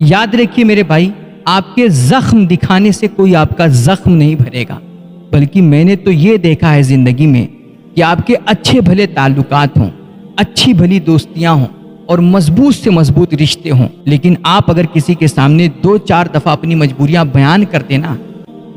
یاد رکھیے میرے بھائی، آپ کے زخم دکھانے سے کوئی آپ کا زخم نہیں بھرے گا، بلکہ میں نے تو یہ دیکھا ہے زندگی میں کہ آپ کے اچھے بھلے تعلقات ہوں، اچھی بھلی دوستیاں ہوں اور مضبوط سے مضبوط رشتے ہوں، لیکن آپ اگر کسی کے سامنے 2-4 دفعہ اپنی مجبوریاں بیان کر دینا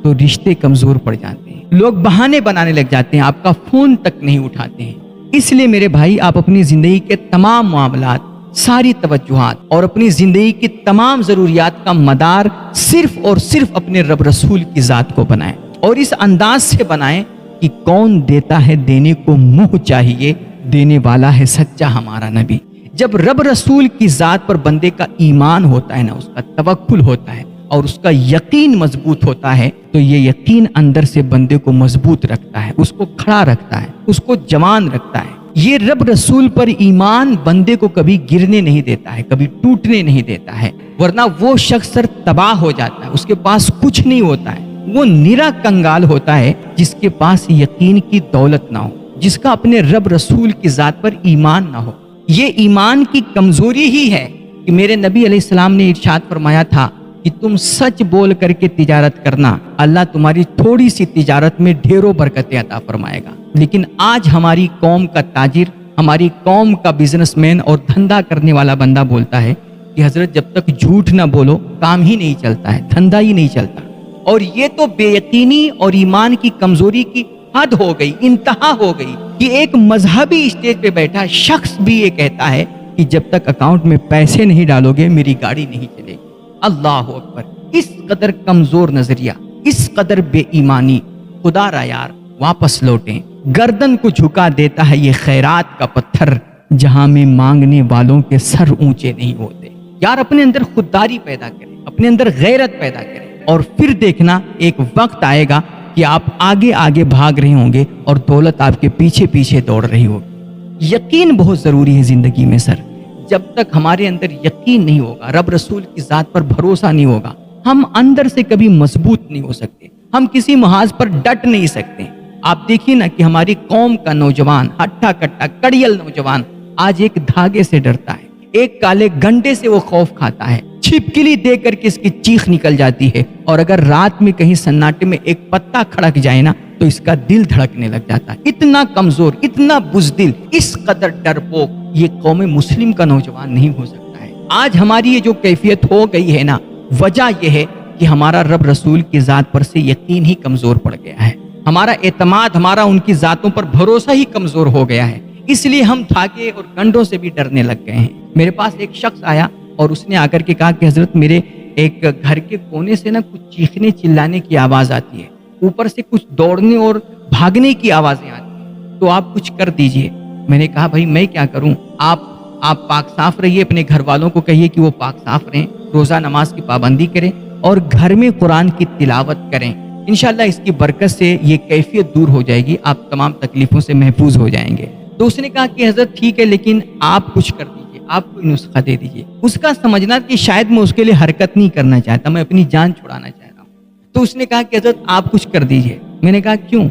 تو رشتے کمزور پڑ جاتے ہیں، لوگ بہانے بنانے لگ جاتے ہیں، آپ کا فون تک نہیں اٹھاتے ہیں۔ اس لیے میرے بھائی، آپ اپنی زندگی کے تمام معاملات، ساری توجہات اور اپنی زندگی کی تمام ضروریات کا مدار صرف اور صرف اپنے رب رسول کی ذات کو بنائیں، اور اس انداز سے بنائیں کہ کون دیتا ہے دینے کو منہ چاہیے، دینے والا ہے سچا ہمارا نبی۔ جب رب رسول کی ذات پر بندے کا ایمان ہوتا ہے نا، اس کا توکل ہوتا ہے اور اس کا یقین مضبوط ہوتا ہے، تو یہ یقین اندر سے بندے کو مضبوط رکھتا ہے، اس کو کھڑا رکھتا ہے، اس کو جوان رکھتا ہے۔ یہ رب رسول پر ایمان بندے کو کبھی گرنے نہیں دیتا ہے، کبھی ٹوٹنے نہیں دیتا ہے، ورنہ وہ شخص سر تباہ ہو جاتا ہے، اس کے پاس کچھ نہیں ہوتا ہے، وہ نرا کنگال ہوتا ہے جس کے پاس یقین کی دولت نہ ہو، جس کا اپنے رب رسول کی ذات پر ایمان نہ ہو۔ یہ ایمان کی کمزوری ہی ہے کہ میرے نبی علیہ السلام نے ارشاد فرمایا تھا کہ تم سچ بول کر کے تجارت کرنا، اللہ تمہاری تھوڑی سی تجارت میں ڈھیروں برکتیں عطا فرمائے گا۔ لیکن آج ہماری قوم کا تاجر، ہماری قوم کا بزنس مین اور دھندا کرنے والا بندہ بولتا ہے کہ حضرت جب تک جھوٹ نہ بولو کام ہی نہیں چلتا ہے، دھندا ہی نہیں چلتا۔ اور یہ تو بے یقینی اور ایمان کی کمزوری کی حد ہو گئی، انتہا ہو گئی کہ ایک مذہبی اسٹیج پہ بیٹھا شخص بھی یہ کہتا ہے کہ جب تک اکاؤنٹ میں پیسے نہیں ڈالو گے میری گاڑی نہیں چلے گی۔ اللہ اکبر! اس قدر کمزور نظریہ، اس قدر بے ایمانی، خدا را یار واپس لوٹیں۔ گردن کو جھکا دیتا ہے یہ خیرات کا پتھر، جہاں میں مانگنے والوں کے سر اونچے نہیں ہوتے۔ یار اپنے اندر خودداری پیدا کریں، اپنے اندر غیرت پیدا کریں، اور پھر دیکھنا ایک وقت آئے گا کہ آپ آگے آگے بھاگ رہے ہوں گے اور دولت آپ کے پیچھے پیچھے دوڑ رہی ہوگی۔ یقین بہت ضروری ہے زندگی میں سر۔ جب تک ہمارے اندر یقین نہیں ہوگا، رب رسول کی ذات پر بھروسہ نہیں ہوگا، ہم اندر سے کبھی مضبوط نہیں ہو سکتے، ہم کسی محاذ پر ڈٹ نہیں سکتے۔ آپ دیکھیے نا کہ ہماری قوم کا نوجوان، ہٹا کٹا کڑیل نوجوان آج ایک دھاگے سے ڈرتا ہے، ایک کالے گنڈے سے وہ خوف کھاتا ہے، چھپکلی دے کر کے اس کی چیخ نکل جاتی ہے، اور اگر رات میں کہیں سناٹے میں ایک پتا کھڑک جائے نا تو اس کا دل دھڑکنے لگ جاتا ہے۔ اتنا کمزور، اتنا بزدل، اس قدر ڈرپوک یہ قوم مسلم کا نوجوان نہیں ہو سکتا ہے۔ آج ہماری یہ جو کیفیت ہو گئی ہے نا، وجہ یہ ہے کہ ہمارا رب رسول کی ذات پر سے یقین ہی کمزور پڑ گیا ہے، ہمارا اعتماد، ہمارا ان کی ذاتوں پر بھروسہ ہی کمزور ہو گیا ہے، اس لیے ہم دھاگے اور گنڈوں سے بھی ڈرنے لگ گئے ہیں۔ میرے پاس ایک شخص آیا اور اس نے آ کر کے کہا کہ حضرت میرے ایک گھر کے کونے سے نا کچھ چیخنے چلانے کی آواز آتی ہے، اوپر سے کچھ دوڑنے اور بھاگنے کی آوازیں آتی ہیں، تو آپ کچھ کر دیجئے۔ میں نے کہا بھائی میں کیا کروں، آپ پاک صاف رہیے، اپنے گھر والوں کو کہیے کہ وہ پاک صاف رہیں، روزہ نماز کی پابندی کریں اور گھر میں قرآن کی تلاوت کریں، انشاءاللہ اس کی برکت سے یہ کیفیت دور ہو جائے گی، آپ تمام تکلیفوں سے محفوظ ہو جائیں گے۔ تو اس نے کہا کہ حضرت ٹھیک ہے، لیکن آپ کچھ کر دیجئے، آپ کوئی نسخہ دے دیجئے۔ اس کا سمجھنا کہ شاید میں اس کے لیے حرکت نہیں کرنا چاہتا، میں اپنی جان چھڑانا چاہتا ہوں۔ تو اس نے کہا کہ حضرت آپ کچھ کر دیجئے۔ میں نے کہا کیوں؟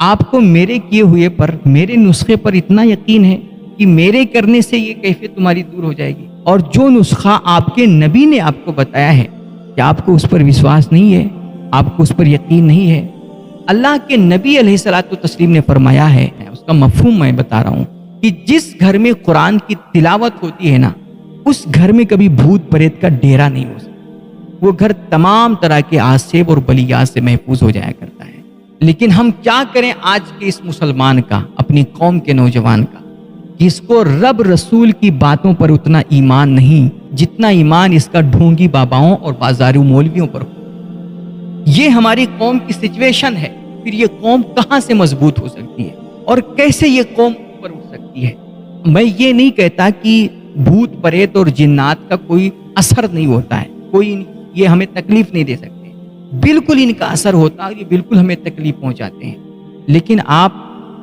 آپ کو میرے کیے ہوئے پر، میرے نسخے پر اتنا یقین ہے کہ میرے کرنے سے یہ کیفیت تمہاری دور ہو جائے گی، اور جو نسخہ آپ کے نبی نے آپ کو بتایا ہے کہ آپ کو اس پر وشواس نہیں ہے، آپ کو اس پر یقین نہیں ہے۔ اللہ کے نبی علیہ الصلوۃ والتسلیم نے فرمایا ہے، اس کا مفہوم میں بتا رہا ہوں، کہ جس گھر میں قرآن کی تلاوت ہوتی ہے نا، اس گھر میں کبھی بھوت پریت کا ڈیرا نہیں ہو سکتا، وہ گھر تمام طرح کے آسیب اور بلیات سے محفوظ ہو جایا کرتا ہے۔ لیکن ہم کیا کریں آج کے اس مسلمان کا، اپنی قوم کے نوجوان کا، جس کو رب رسول کی باتوں پر اتنا ایمان نہیں جتنا ایمان اس کا ڈھونگی باباؤں اور بازارو مولویوں پر ہو۔ یہ ہماری قوم کی سچویشن ہے، پھر یہ قوم کہاں سے مضبوط ہو سکتی ہے اور کیسے یہ قوم اوپر اٹھ سکتی ہے؟ میں یہ نہیں کہتا کہ بھوت پریت اور جنات کا کوئی اثر نہیں ہوتا ہے، کوئی یہ ہمیں تکلیف نہیں دے سکتے، بالکل ان کا اثر ہوتا ہے، یہ بالکل ہمیں تکلیف پہنچاتے ہیں۔ لیکن آپ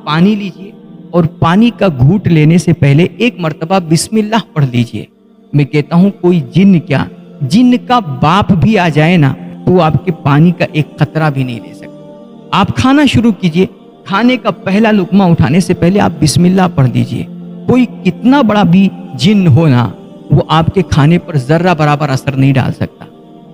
پانی لیجئے اور پانی کا گھونٹ لینے سے پہلے ایک مرتبہ بسم اللہ پڑھ لیجئے۔ میں کہتا ہوں کوئی جن کیا، جن کا باپ بھی آ جائے نا تو آپ کے پانی کا ایک قطرہ بھی نہیں لے سکتے۔ آپ کھانا شروع کیجئے، کھانے کا پہلا لقمہ اٹھانے سے پہلے آپ بسم اللہ پڑھ دیجئے۔ کوئی کتنا بڑا بھی جن ہو نا، وہ آپ کے کھانے پر ذرہ برابر اثر نہیں ڈال سکتا۔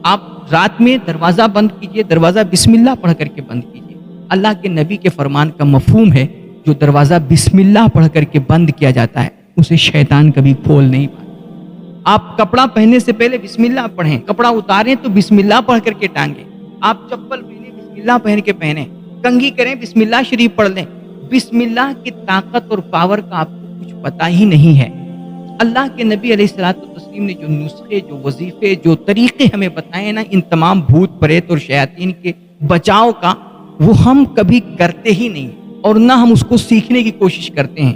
آپ رات میں دروازہ بند کیجئے، دروازہ بسم اللہ پڑھ کر کے بند کیجئے۔ اللہ کے نبی کے فرمان کا مفہوم ہے جو دروازہ بسم اللہ پڑھ کر کے بند کیا جاتا ہے اسے شیطان کبھی کھول نہیں پاتا۔ آپ کپڑا پہننے سے پہلے بسم اللہ پڑھیں، کپڑا اتاریں تو بسم اللہ پڑھ کر کے ٹانگیں، آپ چپل پہنیں بسم اللہ پہن کے پہنیں، کنگھی کریں بسم اللہ شریف پڑھ لیں۔ بسم اللہ کی طاقت اور پاور کا آپ کو کچھ پتہ ہی نہیں ہے۔ اللہ کے نبی علیہ الصلوۃ والتسلیم نے جو نسخے، جو وظیفے، جو طریقے ہمیں بتائے نا ان تمام بھوت پریت اور شیاطین کے بچاؤ کا، وہ ہم کبھی کرتے ہی نہیں اور نہ ہم اس کو سیکھنے کی کوشش کرتے ہیں۔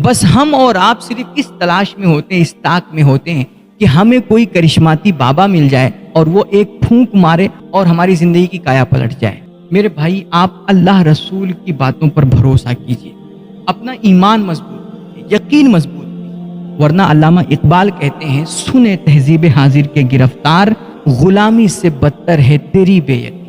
بس ہم اور آپ صرف اس تلاش میں ہوتے ہیں، اس طاق میں ہوتے ہیں کہ ہمیں کوئی کرشماتی بابا مل جائے اور وہ ایک پھونک مارے اور ہماری زندگی کی کایا پلٹ جائے۔ میرے بھائی، آپ اللہ رسول کی باتوں پر بھروسہ کیجئے، اپنا ایمان مضبوط کیجئے، یقین مضبوط کیجئے، ورنہ علامہ اقبال کہتے ہیں سنے تہذیب حاضر کے گرفتار، غلامی سے بدتر ہے تیری بے یقینی۔